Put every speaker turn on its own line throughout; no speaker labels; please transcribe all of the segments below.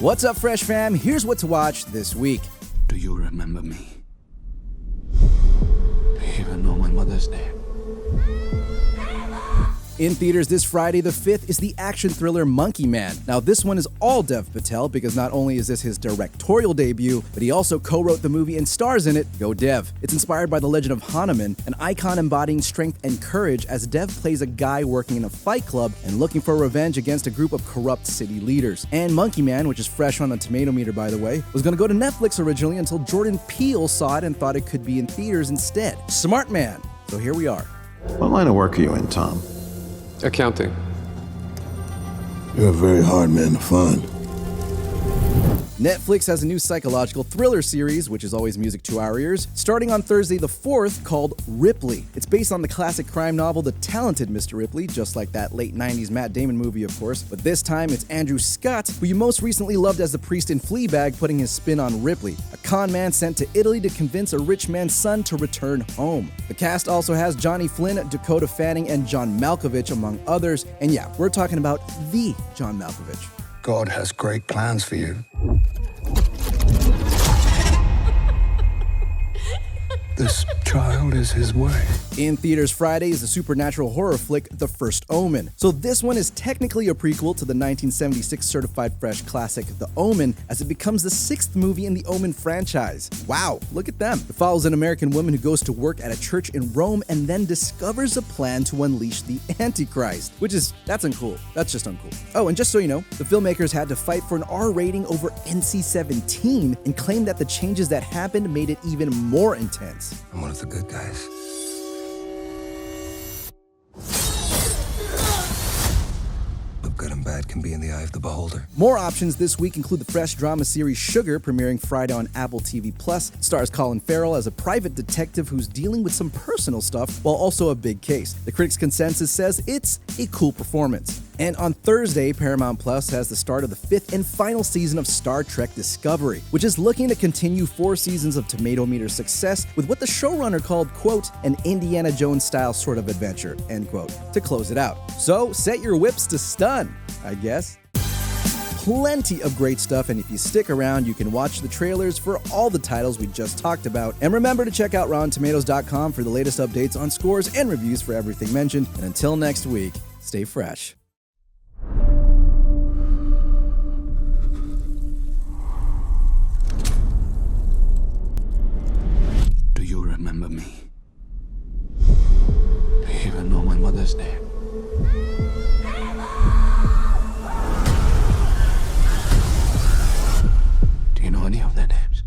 What's up, Fresh Fam? Here's what to watch this week.
Do you remember me? Do you even know my mother's name?
In theaters this Friday the 5th is the action thriller Monkey Man. Now this one is all Dev Patel because not only is this his directorial debut, but he also co-wrote the movie and stars in it. Go Dev. It's inspired by the legend of Hanuman, an icon embodying strength and courage as Dev plays a guy working in a fight club and looking for revenge against a group of corrupt city leaders. And Monkey Man, which is fresh on the tomato meter by the way, was going to go to Netflix originally until Jordan Peele saw it and thought it could be in theaters instead. Smart man. So here we are.
What line of work are you in, Tom?
Accounting.
You're a very hard man to find.
Netflix has a new psychological thriller series, which is always music to our ears, starting on Thursday the 4th, called Ripley. It's based on the classic crime novel The Talented Mr. Ripley, just like that late 90s Matt Damon movie, of course. But this time it's Andrew Scott, who you most recently loved as the priest in Fleabag, putting his spin on Ripley, a con man sent to Italy to convince a rich man's son to return home. The cast also has Johnny Flynn, Dakota Fanning, and John Malkovich, among others. And yeah, we're talking about the John Malkovich.
God has great plans for you. This child is his way.
In theaters Friday is the supernatural horror flick The First Omen. So this one is technically a prequel to the 1976 certified fresh classic The Omen, as it becomes the 6th movie in the Omen franchise. Wow, look at them. It follows an American woman who goes to work at a church in Rome and then discovers a plan to unleash the Antichrist, that's uncool. That's just uncool. Oh, and just so you know, the filmmakers had to fight for an R rating over NC-17 and claimed that the changes that happened made it even more intense.
I'm one of the good guys. But good and bad can be in the eye of the beholder.
More options this week include the fresh drama series Sugar, premiering Friday on Apple TV+. It stars Colin Farrell as a private detective who's dealing with some personal stuff while also a big case. The critics' consensus says it's a cool performance. And on Thursday, Paramount Plus has the start of the 5th and final season of Star Trek Discovery, which is looking to continue 4 seasons of Tomato Meter success with what the showrunner called, quote, an Indiana Jones-style sort of adventure, end quote, to close it out. So set your whips to stun, I guess. Plenty of great stuff, and if you stick around, you can watch the trailers for all the titles we just talked about. And remember to check out RottenTomatoes.com for the latest updates on scores and reviews for everything mentioned. And until next week, stay fresh.
Do you remember me? Do you even know my mother's name? Do you know any of their names?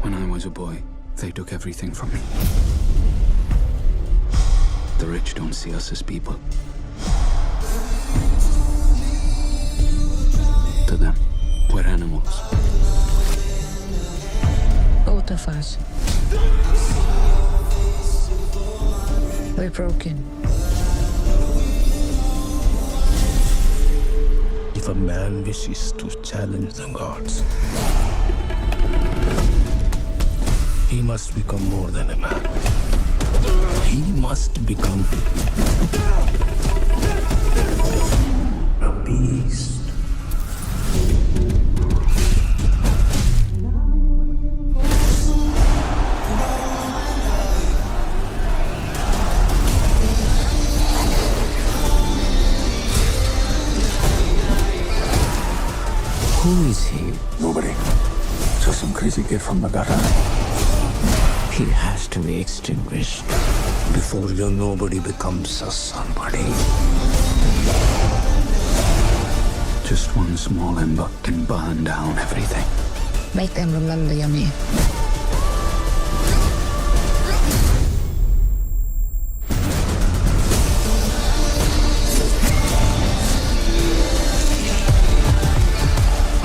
When I was a boy, they took everything from me. The rich don't see us as people. To them, we're animals.
Both of us. We're broken.
If a man wishes to challenge the gods, he must become more than a man. He must become a beast.
Who is he?
Nobody. Just some crazy kid from the gutter.
He has to be extinguished before your nobody becomes a somebody. Just one small ember can burn down everything.
Make them remember your name.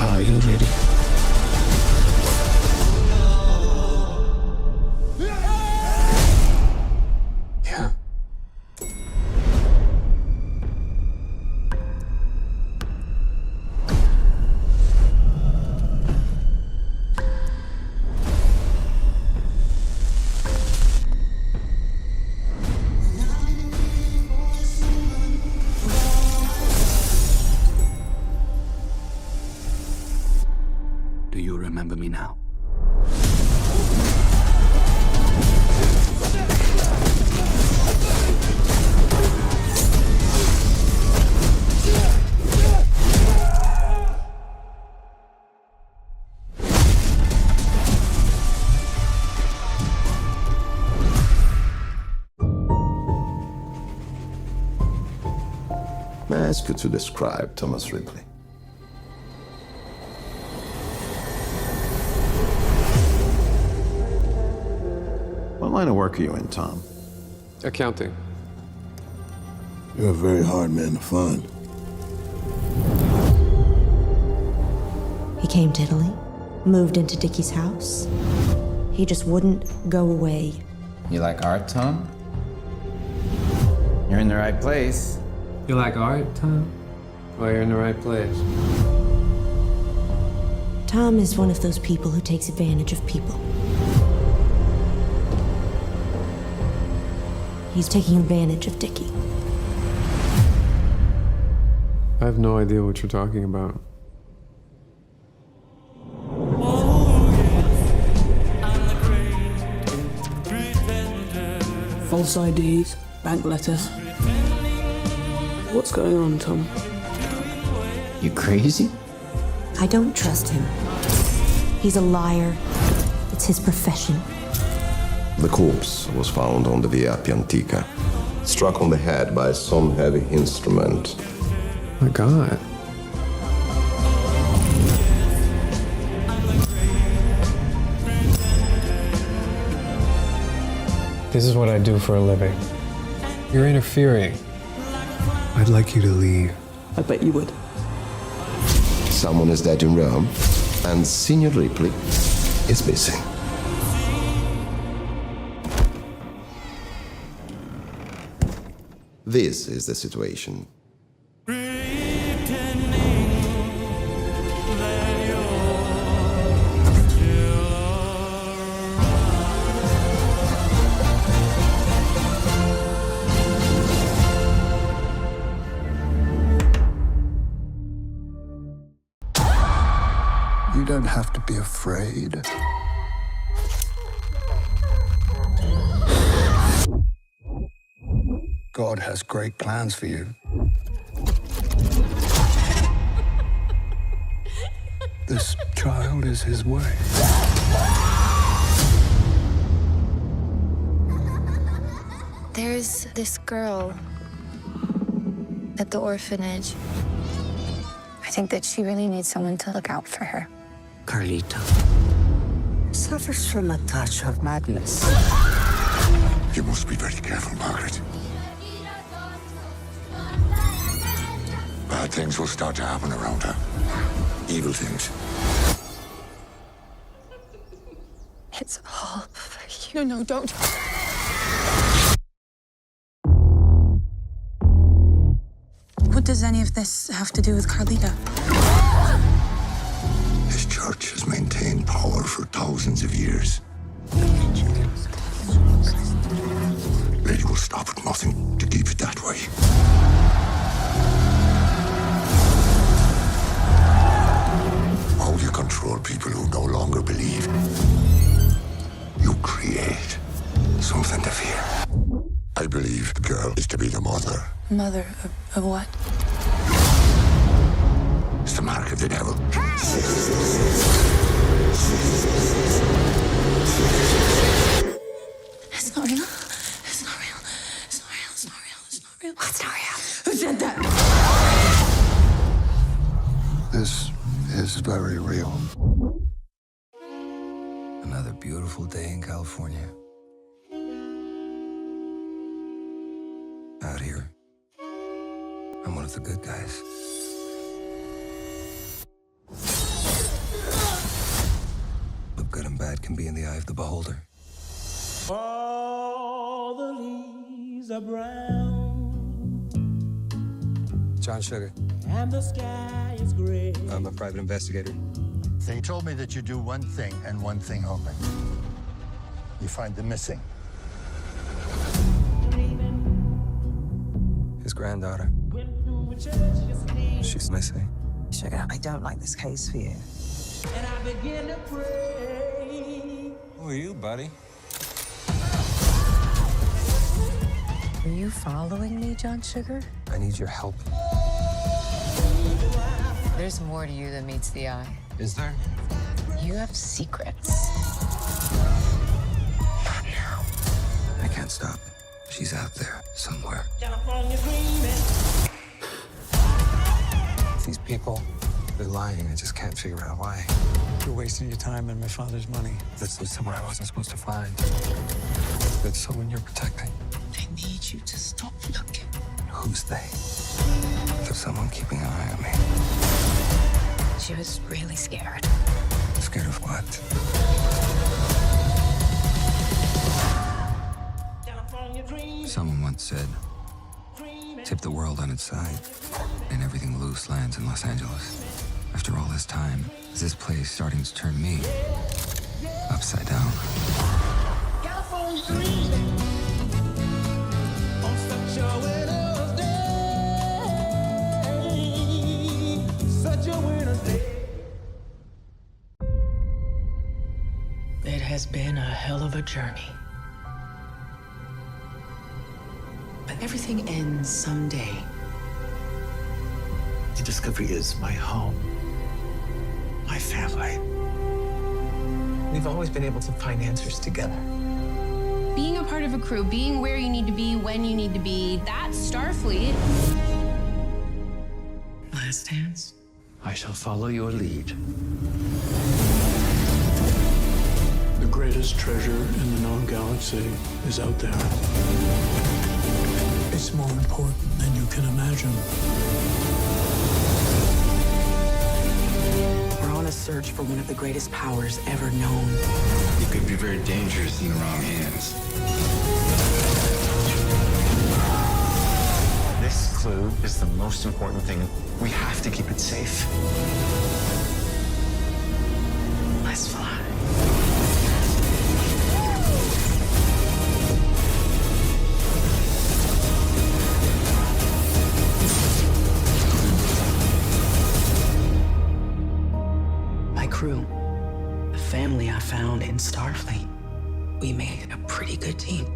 Are you ready? Yeah. remember me now.
May I ask you to describe Thomas Ripley? What line of work are you in, Tom?
Accounting.
You're a very hard man to find.
He came to Italy, moved into Dickie's house. He just wouldn't go away.
You like art, Tom? You're in the right place.
You like art, Tom? Well, you're in the right place.
Tom is one of those people who takes advantage of people. He's taking advantage of Dickie.
I have no idea what you're talking about.
False IDs, bank letters. What's going on, Tom?
You crazy?
I don't trust him. He's a liar. It's his profession.
The corpse was found on the Via Piantica, struck on the head by some heavy instrument.
My God. This is what I do for a living. You're interfering. I'd like you to leave.
I bet you would.
Someone is dead in Rome, and Senior Ripley is missing. This is the situation.
You don't have to be afraid. God has great plans for you. This child is his way.
There's this girl at the orphanage. I think that she really needs someone to look out for her.
Carlita
suffers from a touch of madness.
You must be very careful, Margaret. Bad things will start to happen around her. Evil things.
It's all for you. No, don't.
What does any of this have to do with Carlita?
This church has maintained power for thousands of years. Lady will stop at nothing to keep it that way. How do you control people who no longer believe? You create something to fear. I believe the girl is to be the mother.
Mother of what?
It's the mark of the devil.
It's not real. It's not real. It's not real. It's not real. It's not real. What's not real? Who said that?
This is very real.
Another beautiful day in California. Out here, I'm one of the good guys. But good and bad can be in the eye of the beholder.
All the leaves are brown
John Sugar.
and the sky is gray.
I'm a private investigator.
They told me that you do one thing and one thing only. You find the missing.
His granddaughter. She's missing.
Sugar, I don't like this case for you.
And I begin to pray.
Who are you, buddy?
Are you following me, John Sugar?
I need your help.
There's more to you than meets the eye.
Is there?
You have secrets.
Not now. I can't stop. She's out there somewhere.
California dreaming.
These people, they're lying. I just can't figure out why.
You're wasting your time and my father's money.
This was someone I wasn't supposed to find. That's someone you're protecting.
I need you to stop looking.
Who's they? There's someone keeping an eye on me.
She was really scared.
Scared of what? Someone once said, tip the world on its side, and everything loose lands in Los Angeles. After all this time, is this place starting to turn me upside down?
California dreaming. On such a winter's day. Such a winter's day.
It has been a hell of a journey. But everything ends someday.
The Discovery is my home, my family. We've always been able to find answers together.
Being a part of a crew, being where you need to be, when you need to be, that's Starfleet.
Last dance.
I shall follow your lead.
The greatest treasure in the known galaxy is out there. It's more important than you can imagine.
We're on a search for one of the greatest powers ever known.
It could be very dangerous in the wrong hands.
This clue is the most important thing. We have to keep it safe.
Let's fly. My crew, the family I found in Starfleet, we made a pretty good team.